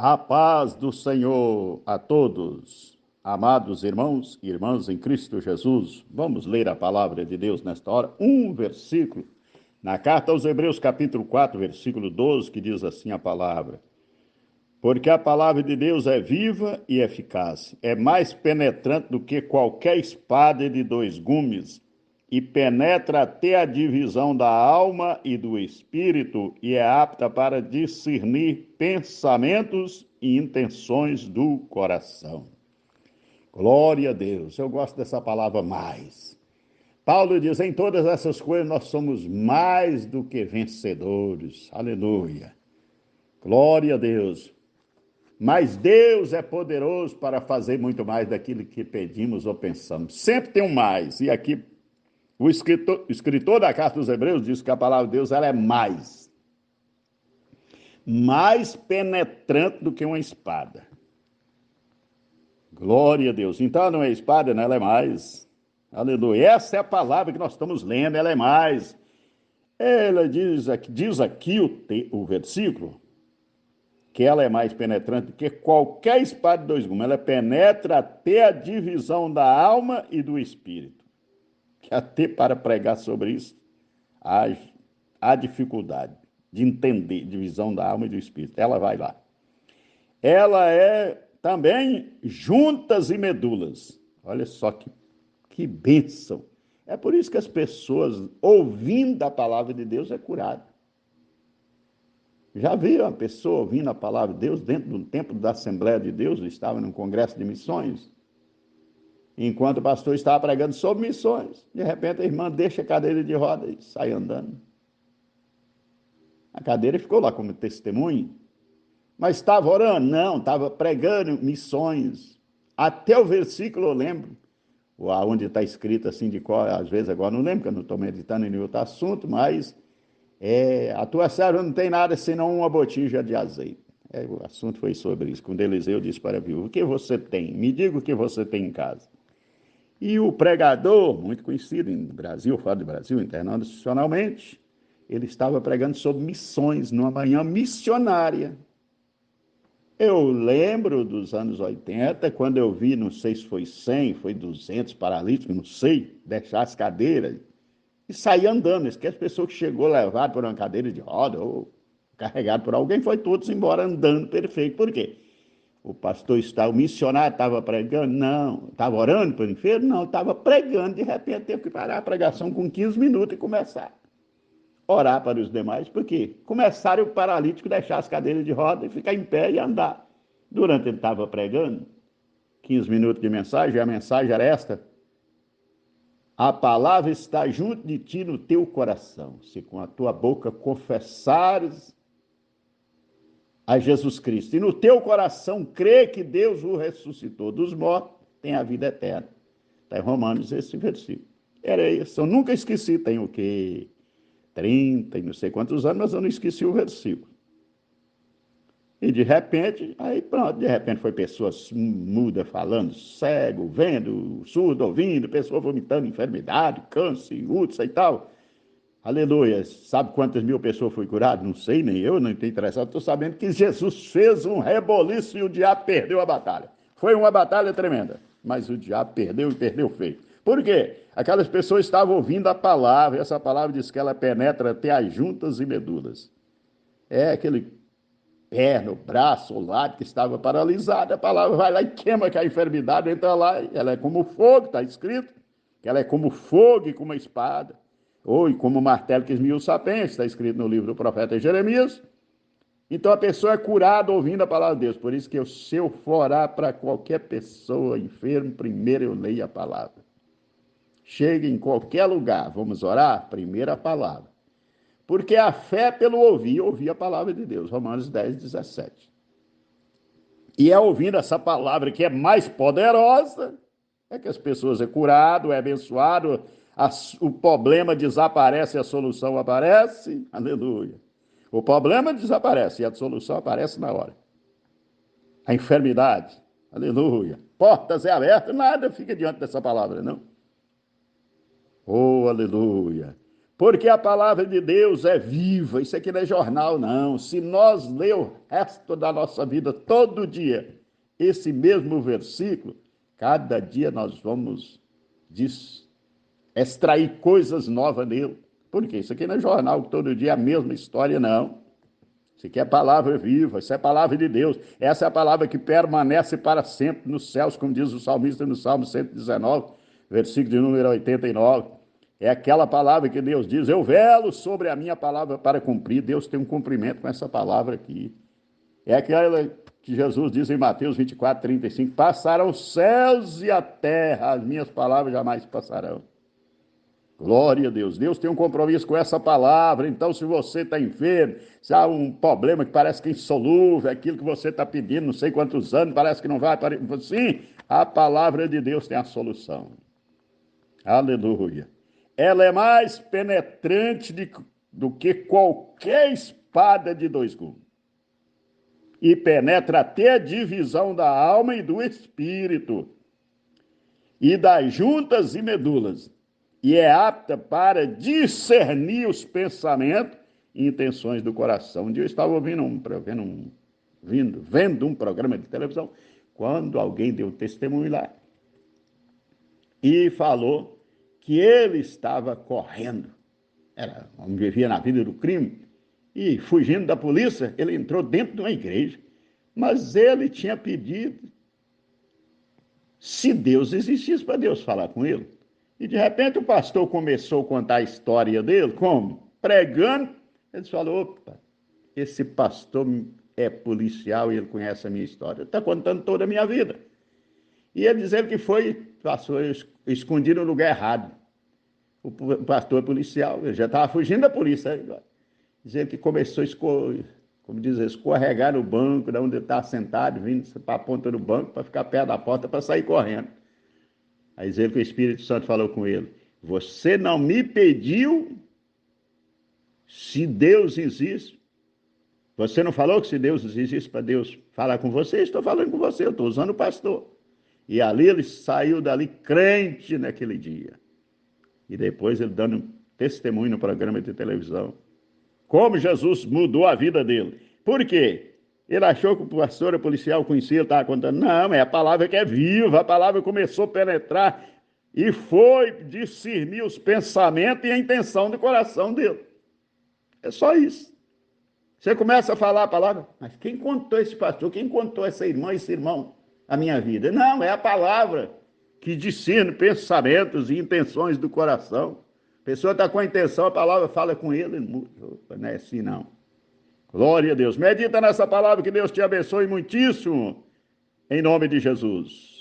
A paz do Senhor a todos, amados irmãos e irmãs em Cristo Jesus. Vamos ler a palavra de Deus nesta hora, um versículo, na carta aos Hebreus, capítulo 4, versículo 12, que diz assim a palavra: Porque a palavra de Deus é viva e eficaz, é mais penetrante do que qualquer espada de dois gumes, e penetra até a divisão da alma e do espírito, e é apta para discernir pensamentos e intenções do coração. Glória a Deus. Eu gosto dessa palavra mais. Paulo diz: em todas essas coisas nós somos mais do que vencedores. Aleluia. Glória a Deus. Mas Deus é poderoso para fazer muito mais daquilo que pedimos ou pensamos. Sempre tem um mais. E aqui o escritor da carta dos Hebreus diz que a palavra de Deus ela é mais penetrante do que uma espada. Glória a Deus. Então não é espada, não, ela é mais. Aleluia. Essa é a palavra que nós estamos lendo, ela é mais. Ela diz aqui o versículo que ela é mais penetrante do que qualquer espada de dois gumes. Ela penetra até a divisão da alma e do espírito. Que até para pregar sobre isso há dificuldade de entender divisão da alma e do espírito. Ela vai lá. Ela é também juntas e medulas. Olha só que bênção. É por isso que as pessoas, ouvindo a palavra de Deus, é curada. Já viu uma pessoa ouvindo a palavra de Deus dentro do templo da Assembleia de Deus? Estava num congresso de missões. Enquanto o pastor estava pregando sobre missões, de repente a irmã deixa a cadeira de roda e sai andando. A cadeira ficou lá como testemunho. Mas estava orando? Não, estava pregando missões. Até o versículo eu lembro, onde está escrito assim de cor, às vezes agora não lembro, porque eu não estou meditando em nenhum outro assunto, mas a tua serva não tem nada senão uma botija de azeite. O assunto foi sobre isso. Quando Eliseu disse para a viúva: o que você tem? Me diga o que você tem em casa. E o pregador, muito conhecido no Brasil, fora do Brasil, internacionalmente, ele estava pregando sobre missões, numa manhã missionária. Eu lembro dos anos 80, quando eu vi, não sei se foi 100, foi 200 paralíticos, não sei, deixar as cadeiras e sair andando. Isso que as pessoas que chegou levado por uma cadeira de roda ou carregado por alguém, foi todos embora andando perfeito. Por quê? O missionário estava pregando? Não. Estava orando para o enfermo? Não. Estava pregando, de repente teve que parar a pregação com 15 minutos e começar a orar para os demais, porque começaram o paralítico a deixar as cadeiras de roda e ficar em pé e andar. Durante ele estava pregando, 15 minutos de mensagem, e a mensagem era esta: a palavra está junto de ti no teu coração. Se com a tua boca confessares a Jesus Cristo, e no teu coração crê que Deus o ressuscitou dos mortos, tem a vida eterna. Está em Romanos esse versículo. Era isso, eu nunca esqueci, tem o quê? 30 e não sei quantos anos, mas eu não esqueci o versículo. E de repente, aí pronto, de repente foi pessoa muda falando, cego, vendo, surdo ouvindo, pessoa vomitando enfermidade, câncer, úlcera e tal. Aleluia. Sabe quantas mil pessoas foi curado? Não sei, nem eu, não estou interessado. Estou sabendo que Jesus fez um reboliço e o diabo perdeu a batalha. Foi uma batalha tremenda, mas o diabo perdeu e perdeu feio. Por quê? Aquelas pessoas estavam ouvindo a palavra, e essa palavra diz que ela penetra até as juntas e medulas. É aquele perna, o braço, o lado que estava paralisado, a palavra vai lá e queima que a enfermidade entra lá, ela é como fogo, está escrito, que ela é como fogo e como uma espada, ou como martelo que esmiuça a pente, está escrito no livro do profeta Jeremias. Então a pessoa é curada ouvindo a palavra de Deus, por isso que se eu for orar para qualquer pessoa enferma, primeiro eu leio a palavra. Chega em qualquer lugar, vamos orar? Primeiro a palavra. Porque a fé é pelo ouvir a palavra de Deus, Romanos 10, 17. E é ouvindo essa palavra que é mais poderosa, é que as pessoas é curado, é abençoado, o problema desaparece e a solução aparece, aleluia. O problema desaparece e a solução aparece na hora. A enfermidade, aleluia. Portas é abertas, nada fica diante dessa palavra, não. Oh, aleluia. Porque a palavra de Deus é viva. Isso aqui não é jornal, não. Se nós ler o resto da nossa vida, todo dia, esse mesmo versículo, cada dia nós vamos extrair coisas novas nele. Por quê? Isso aqui não é jornal, todo dia é a mesma história, não. Isso aqui é palavra viva, isso é palavra de Deus. Essa é a palavra que permanece para sempre nos céus, como diz o salmista no Salmo 119, versículo de número 89. É aquela palavra que Deus diz, eu velo sobre a minha palavra para cumprir. Deus tem um cumprimento com essa palavra aqui. É aquela que Jesus diz em Mateus 24, 35, passarão os céus e a terra, as minhas palavras jamais passarão. Glória a Deus. Deus tem um compromisso com essa palavra. Então, se você está enfermo, se há um problema que parece que é insolúvel, aquilo que você está pedindo, não sei quantos anos, parece que não vai aparecer. Sim, a palavra de Deus tem a solução. Aleluia. Ela é mais penetrante do que qualquer espada de dois gumes. E penetra até a divisão da alma e do espírito, e das juntas e medulas, e é apta para discernir os pensamentos e intenções do coração. Um dia eu estava vendo um programa de televisão, quando alguém deu testemunho lá, e falou que ele estava correndo, vivia na vida do crime, e fugindo da polícia, ele entrou dentro de uma igreja, mas ele tinha pedido, se Deus existisse, para Deus falar com ele. E de repente o pastor começou a contar a história dele, como? Pregando. Ele falou, opa, esse pastor é policial e ele conhece a minha história, está contando toda a minha vida. E ele dizendo que passou escondido no lugar errado. O pastor policial, ele já estava fugindo da polícia, dizendo que começou a escorregar no banco, de onde ele estava sentado, vindo para a ponta do banco, para ficar perto da porta, para sair correndo. Aí dizendo que o Espírito Santo falou com ele, você não me pediu se Deus existe? Você não falou que se Deus existe para Deus falar com você? Estou falando com você, eu estou usando o pastor. E ali ele saiu dali crente naquele dia. E depois ele dando testemunho no programa de televisão. Como Jesus mudou a vida dele. Por quê? Ele achou que o pastor policial conhecia, ele estava contando. Não, é a palavra que é viva, a palavra começou a penetrar e foi discernir os pensamentos e a intenção do coração dele. É só isso. Você começa a falar a palavra, mas quem contou esse pastor, quem contou essa irmã, esse irmão, a minha vida? Não, é a palavra que discerne pensamentos e intenções do coração. A pessoa está com a intenção, a palavra fala com ele. Opa, não é assim não. Glória a Deus. Medita nessa palavra, que Deus te abençoe muitíssimo. Em nome de Jesus.